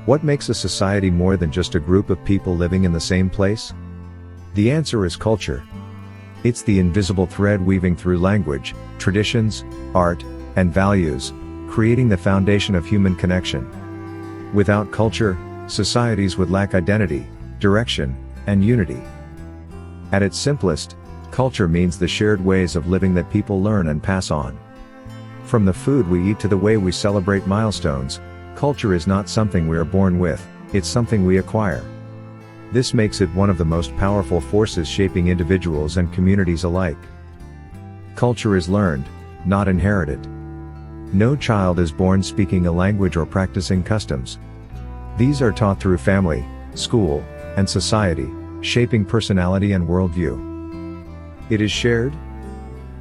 What makes a society more than just a group of people living in the same place? The answer is culture. It's the invisible thread weaving through language, traditions, art, and values, creating the foundation of human connection. Without culture, societies would lack identity, direction, and unity. At its simplest, culture means the shared ways of living that people learn and pass on. From the food we eat to the way we celebrate milestones, culture is not something we are born with, it's something we acquire. This makes it one of the most powerful forces shaping individuals and communities alike. Culture is learned, not inherited. No child is born speaking a language or practicing customs. These are taught through family, school, and society, shaping personality and worldview. It is shared.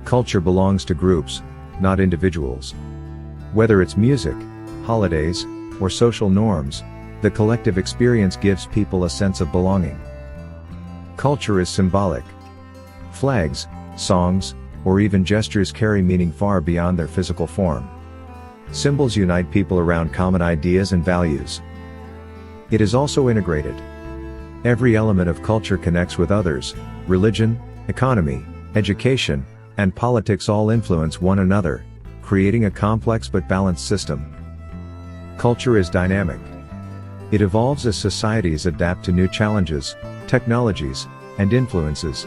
Culture belongs to groups, not individuals. Whether it's music, holidays, or social norms, the collective experience gives people a sense of belonging. Culture is symbolic. Flags, songs, or even gestures carry meaning far beyond their physical form. Symbols unite people around common ideas and values. It is also integrated. Every element of culture connects with others. Religion, economy, education, and politics all influence one another, creating a complex but balanced system. Culture is dynamic. It evolves as societies adapt to new challenges, technologies, and influences.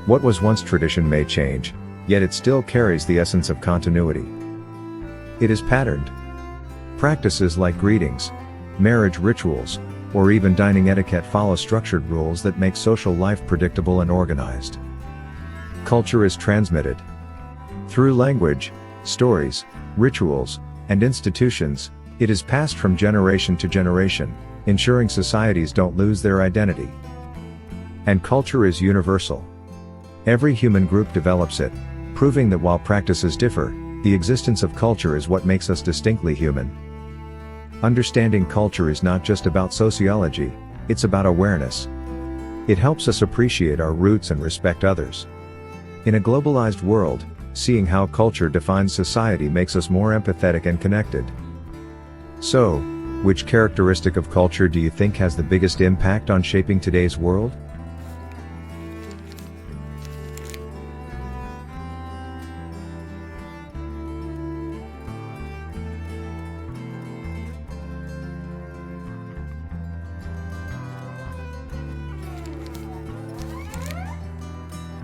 What was once tradition may change, yet it still carries the essence of continuity. It is patterned. Practices like greetings, marriage rituals, or even dining etiquette follow structured rules that make social life predictable and organized. Culture is transmitted. Through language, stories, rituals, and institutions, it is passed from generation to generation, ensuring societies don't lose their identity. And culture is universal. Every human group develops it, proving that while practices differ, the existence of culture is what makes us distinctly human. Understanding culture is not just about sociology, it's about awareness. It helps us appreciate our roots and respect others. In a globalized world, seeing how culture defines society makes us more empathetic and connected. So, which characteristic of culture do you think has the biggest impact on shaping today's world?